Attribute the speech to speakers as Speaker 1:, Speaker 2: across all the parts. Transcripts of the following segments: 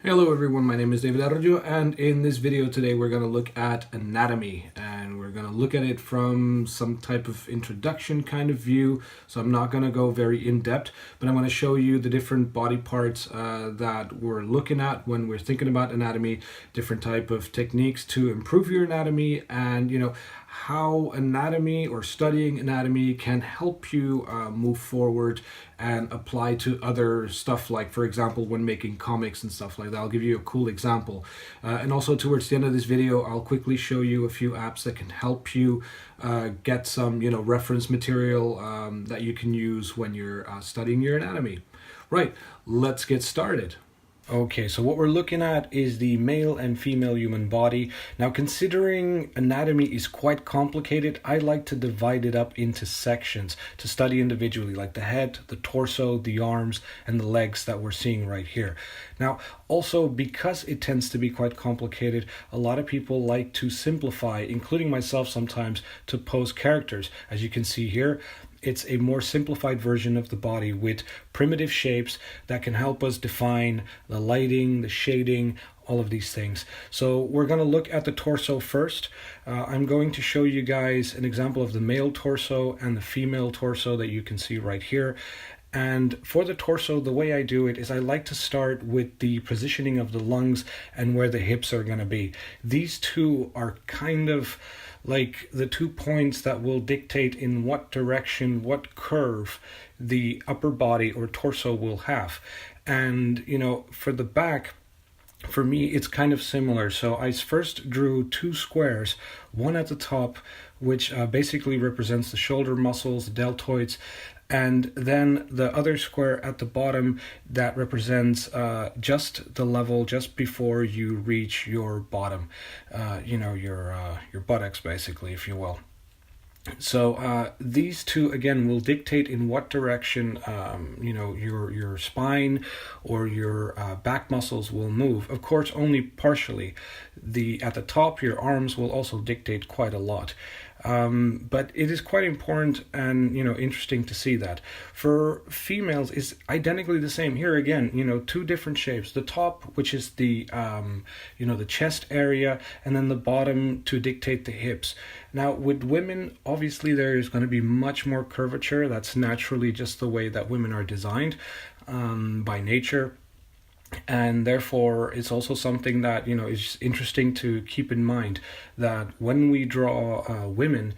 Speaker 1: Hello everyone, my name is David Arroyo, and in this video today we're going to look at anatomy, and we're going to look at it from some type of introduction kind of view. So I'm not going to go very in-depth, but I'm going to show you the different body parts that we're looking at when we're thinking about anatomy, different type of techniques to improve your anatomy, and how anatomy or studying anatomy can help you move forward and apply to other stuff, like for example when making comics and stuff like that. I'll give you a cool example, and also towards the end of this video I'll quickly show you a few apps that can help you get some reference material that you can use when you're studying your anatomy. Right, let's get started. Okay, so what we're looking at is the male and female human body. Now, considering anatomy is quite complicated, I like to divide it up into sections to study individually, like the head, the torso, the arms, and the legs that we're seeing right here. Now, also, because it tends to be quite complicated, a lot of people like to simplify, including myself sometimes, to pose characters. As you can see here, it's a more simplified version of the body with primitive shapes that can help us define the lighting, the shading, all of these things. So we're going to look at the torso first. I'm going to show you guys an example of the male torso and the female torso that you can see right here. And for the torso, the way I do it is I like to start with the positioning of the lungs and where the hips are going to be. These two are kind of like the 2 points that will dictate in what direction, what curve the upper body or torso will have. And, for the back, for me, it's kind of similar. So I first drew 2 squares, one at the top, which basically represents the shoulder muscles, the deltoids, and then the other square at the bottom that represents just the level just before you reach your bottom, your buttocks, basically, if you will. So these two again will dictate in what direction your spine or your back muscles will move. Of course, only partially. At the top, your arms will also dictate quite a lot. But it is quite important and interesting to see that. For females, it's identically the same. Here again, 2 different shapes. The top, which is the the chest area, and then the bottom to dictate the hips. Now, with women, obviously there is going to be much more curvature. That's naturally just the way that women are designed by nature. And therefore, it's also something that, is interesting to keep in mind, that when we draw women,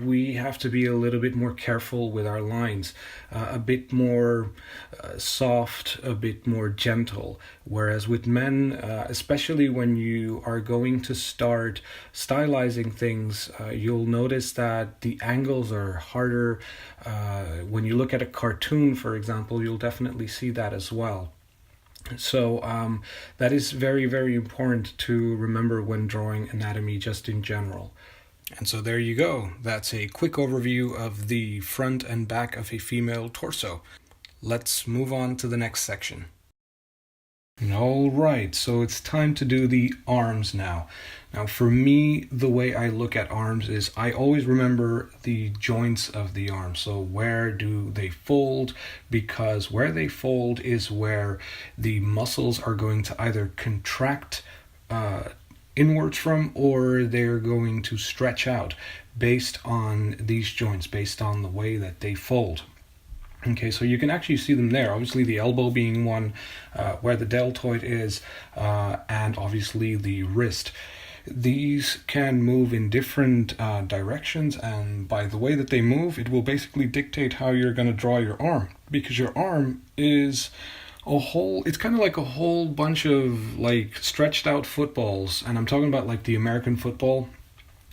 Speaker 1: we have to be a little bit more careful with our lines, a bit more soft, a bit more gentle. Whereas with men, especially when you are going to start stylizing things, you'll notice that the angles are harder. When you look at a cartoon, for example, you'll definitely see that as well. So that is very, very important to remember when drawing anatomy just in general. And so there you go. That's a quick overview of the front and back of a female torso. Let's move on to the next section. All right, so it's time to do the arms now. Now, for me, the way I look at arms is I always remember the joints of the arm. So where do they fold? Because where they fold is where the muscles are going to either contract inwards from, or they're going to stretch out based on these joints, based on the way that they fold. Okay, so you can actually see them there. Obviously, the elbow being one, where the deltoid is, and obviously the wrist. These can move in different directions, and by the way that they move, it will basically dictate how you're going to draw your arm, because your arm is it's kind of like a whole bunch of like stretched out footballs, and I'm talking about like the American football,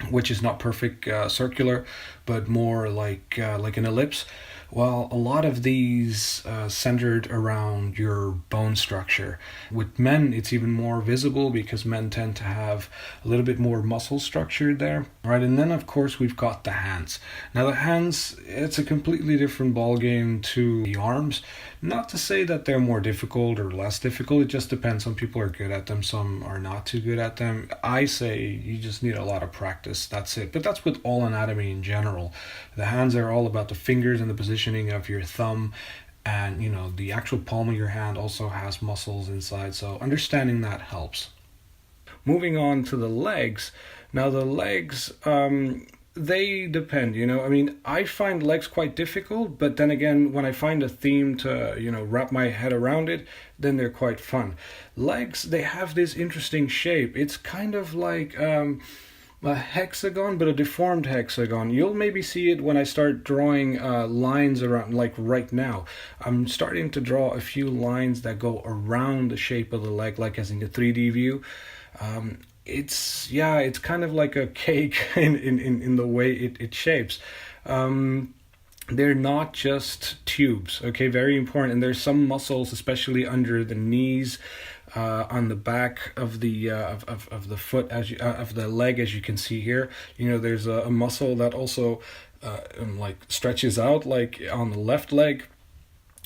Speaker 1: which is not perfect circular, but more like an ellipse. Well, a lot of these centered around your bone structure. With men, it's even more visible because men tend to have a little bit more muscle structure there. Right, and then of course we've got the hands. Now the hands, it's a completely different ballgame to the arms. Not to say that they're more difficult or less difficult, it just depends. Some people are good at them, some are not too good at them. I say you just need a lot of practice, that's it. But that's with all anatomy in general. The hands are all about the fingers and the positioning of your thumb And the actual palm of your hand also has muscles inside, so understanding that helps. Moving on to the legs. Now the legs, they depend, I mean, I find legs quite difficult, but then again, when I find a theme to, wrap my head around it, then they're quite fun. Legs, they have this interesting shape. It's kind of like a hexagon, but a deformed hexagon. You'll maybe see it when I start drawing lines around, like right now. I'm starting to draw a few lines that go around the shape of the leg, like as in the 3D view. It's kind of like a cake in the way it shapes. They're not just tubes, okay, very important. And there's some muscles, especially under the knees, on the back of the of the foot, of the leg, as you can see here. There's a muscle that also like stretches out, like on the left leg.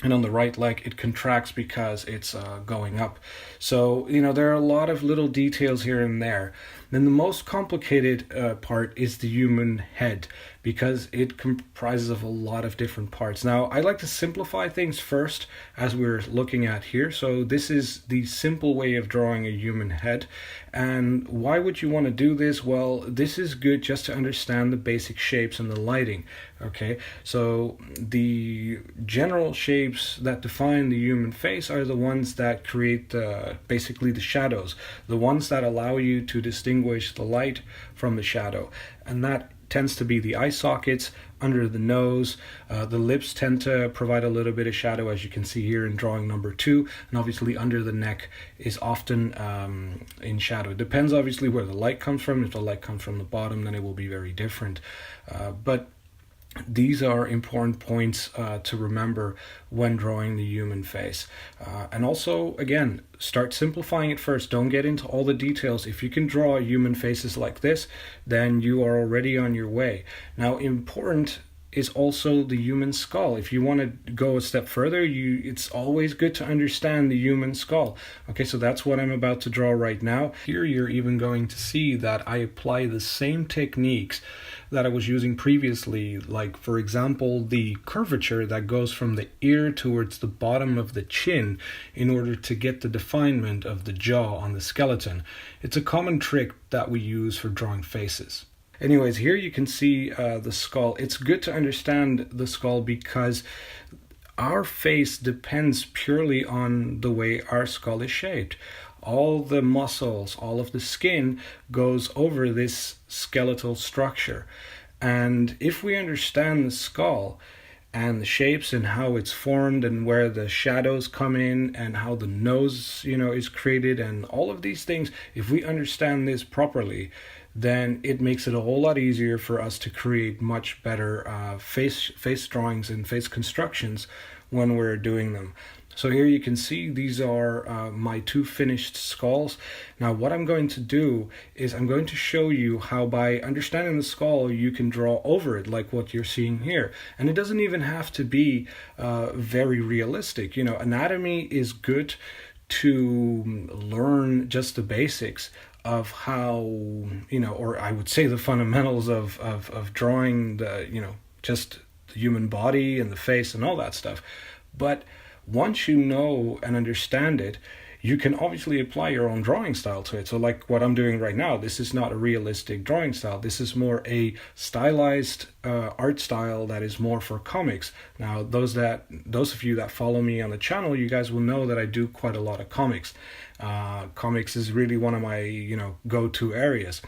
Speaker 1: And on the right leg, it contracts because it's going up. So, there are a lot of little details here and there. Then the most complicated part is the human head, because it comprises of a lot of different parts. Now, I like to simplify things first, as we're looking at here. So this is the simple way of drawing a human head. And why would you want to do this? Well, this is good just to understand the basic shapes and the lighting. Okay, so the general shapes that define the human face are the ones that create basically the shadows, the ones that allow you to distinguish the light from the shadow. And that tends to be the eye sockets, under the nose. The lips tend to provide a little bit of shadow, as you can see here in drawing number 2. And obviously under the neck is often in shadow. It depends obviously where the light comes from. If the light comes from the bottom, then it will be very different. But these are important points to remember when drawing the human face. And also, again, start simplifying it first. Don't get into all the details. If you can draw human faces like this, then you are already on your way. Now, important is also the human skull. If you want to go a step further, it's always good to understand the human skull. Okay, so that's what I'm about to draw right now. Here you're even going to see that I apply the same techniques that I was using previously, like for example the curvature that goes from the ear towards the bottom of the chin in order to get the definement of the jaw on the skeleton. It's a common trick that we use for drawing faces. Anyways, here you can see the skull. It's good to understand the skull because our face depends purely on the way our skull is shaped. All the muscles, all of the skin goes over this skeletal structure. And if we understand the skull and the shapes and how it's formed and where the shadows come in and how the nose, is created and all of these things, if we understand this properly, then it makes it a whole lot easier for us to create much better face drawings and face constructions when we're doing them. So here you can see these are my 2 finished skulls. Now what I'm going to do is I'm going to show you how by understanding the skull you can draw over it, like what you're seeing here. And it doesn't even have to be very realistic. Anatomy is good to learn just the basics of how, or I would say the fundamentals of drawing the, just the human body and the face and all that stuff. But once you know and understand it, you can obviously apply your own drawing style to it. So like what I'm doing right now, this is not a realistic drawing style. This is more a stylized art style that is more for comics. Now, those of you that follow me on the channel, you guys will know that I do quite a lot of comics. Comics is really one of my, go-to areas.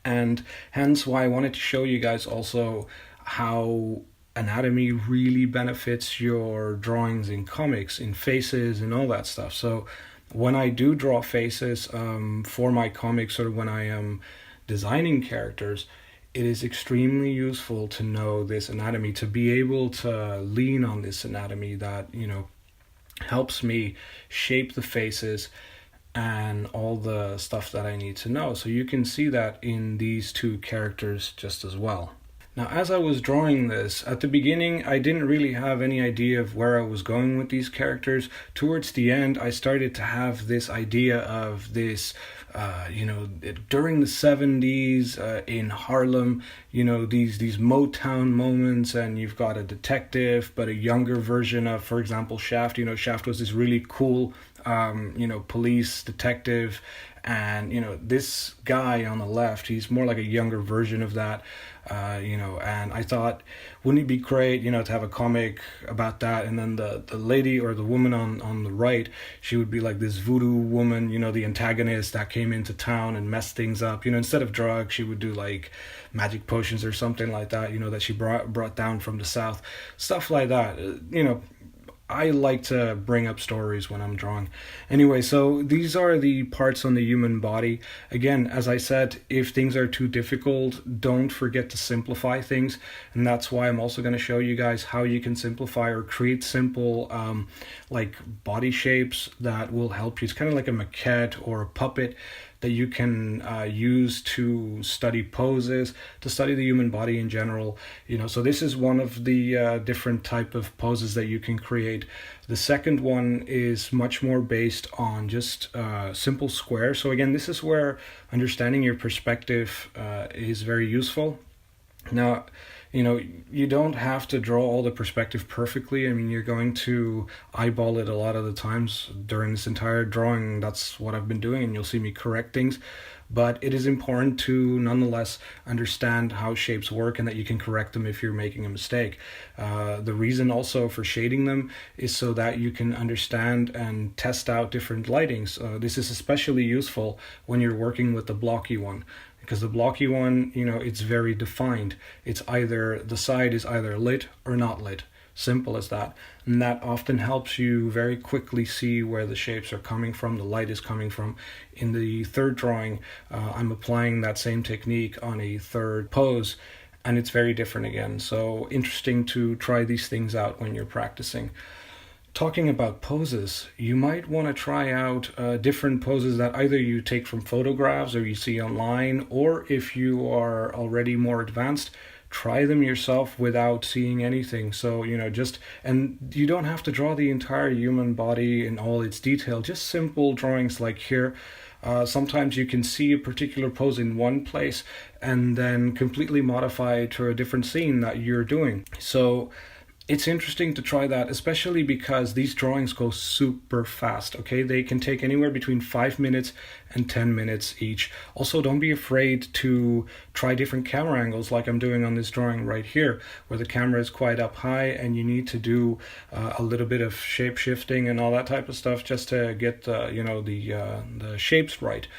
Speaker 1: And hence why I wanted to show you guys also how anatomy really benefits your drawings in comics, in faces and all that stuff. So when I do draw faces for my comics, or when I am designing characters, it is extremely useful to know this anatomy, to be able to lean on this anatomy that, helps me shape the faces and all the stuff that I need to know. So you can see that in these 2 characters just as well. Now, as I was drawing this, at the beginning, I didn't really have any idea of where I was going with these characters. Towards the end, I started to have this idea of this, during the 70s in Harlem, these Motown moments, and you've got a detective, but a younger version of, for example, Shaft. Shaft was this really cool, police detective. And this guy on the left, he's more like a younger version of that. And I thought, wouldn't it be great, to have a comic about that? And then the lady or the woman on the right, she would be like this voodoo woman, the antagonist that came into town and messed things up. Instead of drugs, she would do like magic potions or something like that, that she brought down from the south, stuff like that. I like to bring up stories when I'm drawing. Anyway, so these are the parts on the human body. Again, as I said, if things are too difficult, don't forget to simplify things. And that's why I'm also going to show you guys how you can simplify or create simple like body shapes that will help you. It's kind of like a maquette or a puppet that you can use to study poses, to study the human body in general. So this is one of the different type of poses that you can create. The second one is much more based on just simple squares. So again, this is where understanding your perspective is very useful. Now, you don't have to draw all the perspective perfectly. I mean, you're going to eyeball it a lot of the times during this entire drawing. That's what I've been doing, and you'll see me correct things. But it is important to nonetheless understand how shapes work and that you can correct them if you're making a mistake. The reason also for shading them is so that you can understand and test out different lightings. This is especially useful when you're working with the blocky one. Because the blocky one, it's very defined. It's either, the side is either lit or not lit. Simple as that. And that often helps you very quickly see where the shapes are coming from, the light is coming from. In the third drawing, I'm applying that same technique on a third pose, and it's very different again. So interesting to try these things out when you're practicing. Talking about poses, you might want to try out different poses that either you take from photographs or you see online, or if you are already more advanced, try them yourself without seeing anything. So, and you don't have to draw the entire human body in all its detail, just simple drawings like here. Sometimes you can see a particular pose in one place and then completely modify it to a different scene that you're doing. So it's interesting to try that, especially because these drawings go super fast, okay? They can take anywhere between 5 minutes and 10 minutes each. Also, don't be afraid to try different camera angles like I'm doing on this drawing right here, where the camera is quite up high and you need to do a little bit of shape shifting and all that type of stuff just to get the shapes right.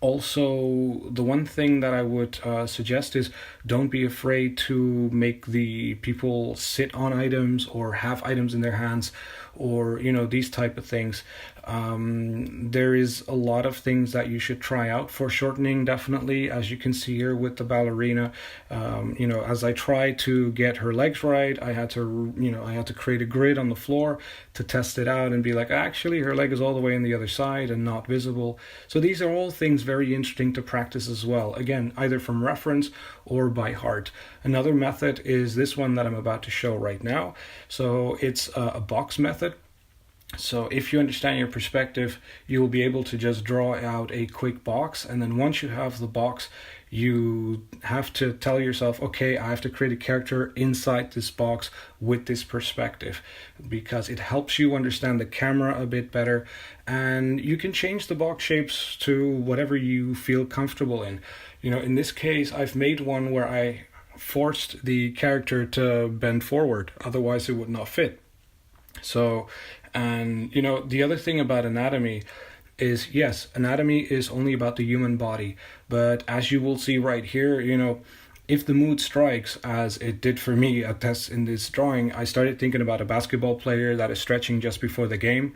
Speaker 1: Also, the one thing that I would suggest is don't be afraid to make the people sit on items or have items in their hands, or these type of things. There is a lot of things that you should try out for shortening, definitely, as you can see here with the ballerina. As I tried to get her legs right, I had to create a grid on the floor to test it out and be like, actually her leg is all the way on the other side and not visible. So these are all things very interesting to practice as well, again, either from reference or by heart. Another method is this one that I'm about to show right now. So it's a box method. So if you understand your perspective, you will be able to just draw out a quick box, and then once you have the box, you have to tell yourself, okay, I have to create a character inside this box with this perspective, because it helps you understand the camera a bit better, and you can change the box shapes to whatever you feel comfortable in. In this case, I've made one where I forced the character to bend forward, otherwise it would not fit. So, and the other thing about anatomy is, yes, anatomy is only about the human body, but as you will see right here, if the mood strikes, as it did for me at this in this drawing, I started thinking about a basketball player that is stretching just before the game.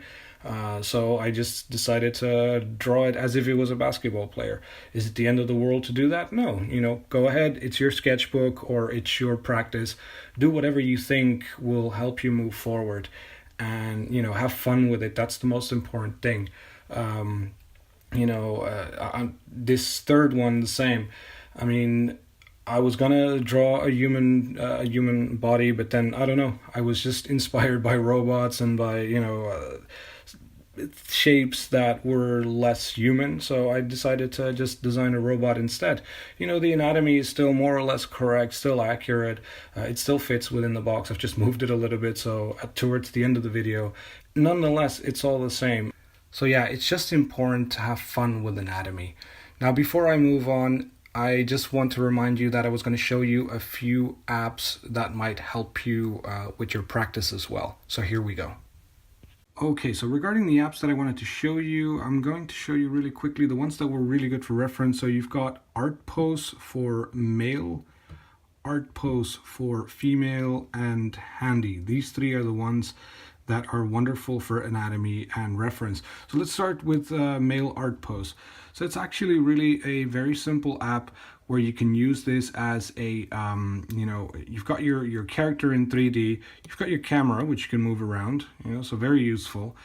Speaker 1: So I just decided to draw it as if it was a basketball player. Is it the end of the world to do that? No, go ahead. It's your sketchbook or it's your practice. Do whatever you think will help you move forward, and have fun with it. That's the most important thing. This third one, the same. I mean, I was gonna draw a human body, but then I don't know. I was just inspired by robots and by shapes that were less human, so I decided to just design a robot instead. The anatomy is still more or less correct, still accurate. It still fits within the box. I've just moved it a little bit, so towards the end of the video, nonetheless, it's all the same. So yeah, it's just important to have fun with anatomy. Now, before I move on, I just want to remind you that I was going to show you a few apps that might help you with your practice as well. So here we go. Okay, so regarding the apps that I wanted to show you, I'm going to show you really quickly the ones that were really good for reference. So you've got Artpose for male, Artpose for female, and Handy. These three are the ones that are wonderful for anatomy and reference. So let's start with male Artpose. So it's actually really a very simple app where you can use this as a, you've got your character in 3D, you've got your camera, which you can move around, so very useful.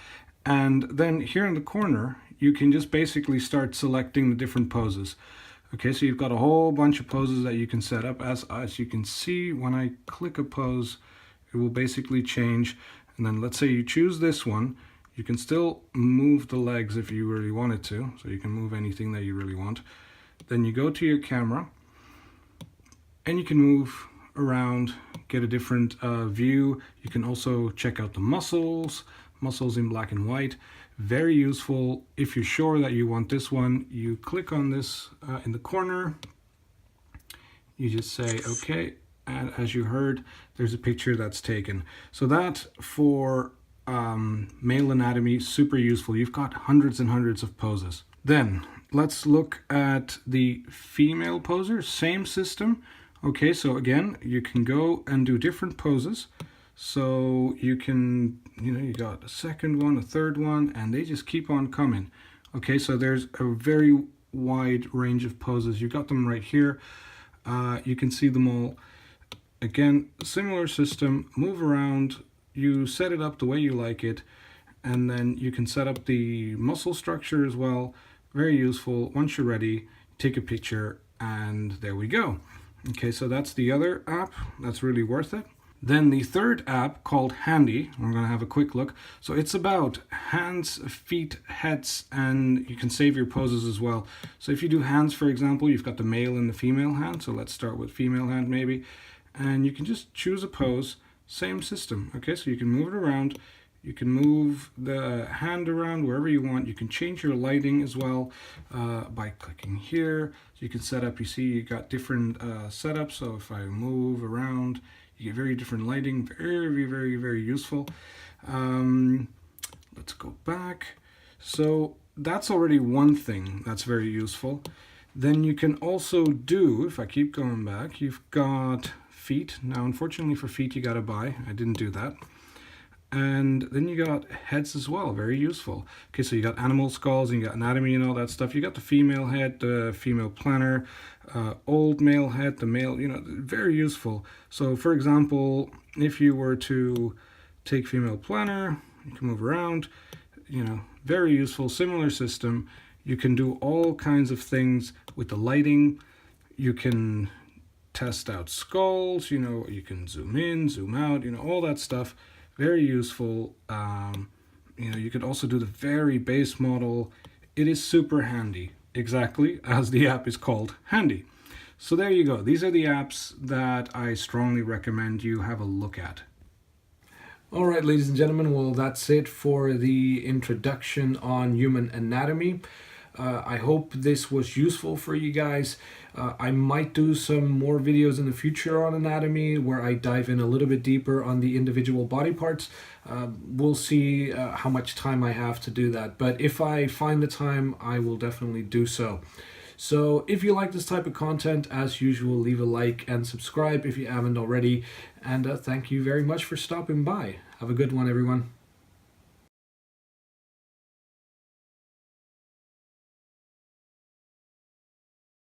Speaker 1: And then here in the corner, you can just basically start selecting the different poses. Okay, so you've got a whole bunch of poses that you can set up. As you can see, when I click a pose, it will basically change. And then let's say you choose this one, you can still move the legs if you really wanted to. So you can move anything that you really want. Then you go to your camera and you can move around, get a different view. You can also check out the muscles in black and white. Very useful. If you're sure that you want this one, you click on this in the corner. You just say, okay. And as you heard, there's a picture that's taken. So that for male anatomy, super useful. You've got hundreds and hundreds of poses. Then let's look at the female poser, same system. Okay, so again, you can go and do different poses. So you can, you got a second one, a third one, and they just keep on coming. Okay, so there's a very wide range of poses. You got them right here. You can see them all. Again, similar system, move around, you set it up the way you like it, and then you can set up the muscle structure as well. Very useful. Once you're ready, take a picture, and there we go. Okay, so that's the other app. That's really worth it. Then the third app called Handy, we're going to have a quick look. So it's about hands, feet, heads, and you can save your poses as well. So if you do hands, for example, you've got the male and the female hand. So let's start with female hand maybe. And you can just choose a pose, same system. Okay, so you can move it around. You can move the hand around wherever you want. You can change your lighting as well by clicking here. So you can set up, you see you got different setups. So if I move around, you get very different lighting. Very, very, very useful. Let's go back. So that's already one thing that's very useful. Then you can also do, if I keep going back, you've got feet. Now, unfortunately for feet, you got to buy. I didn't do that. And then you got heads as well, very useful. Okay, so you got animal skulls and you got anatomy and all that stuff. You got the female head, the female planner, old male head, the male, very useful. So for example, if you were to take female planner, you can move around, very useful, similar system. You can do all kinds of things with the lighting. You can test out skulls, you can zoom in, zoom out, all that stuff. Very useful. You could also do the very base model. It is super handy, exactly as the app is called, Handy. So there you go. These are the apps that I strongly recommend you have a look at. All right, ladies and gentlemen, well, that's it for the introduction on human anatomy. I hope this was useful for you guys. I might do some more videos in the future on anatomy where I dive in a little bit deeper on the individual body parts. We'll see how much time I have to do that. But if I find the time, I will definitely do so. So if you like this type of content, as usual, leave a like and subscribe if you haven't already. And thank you very much for stopping by. Have a good one, everyone.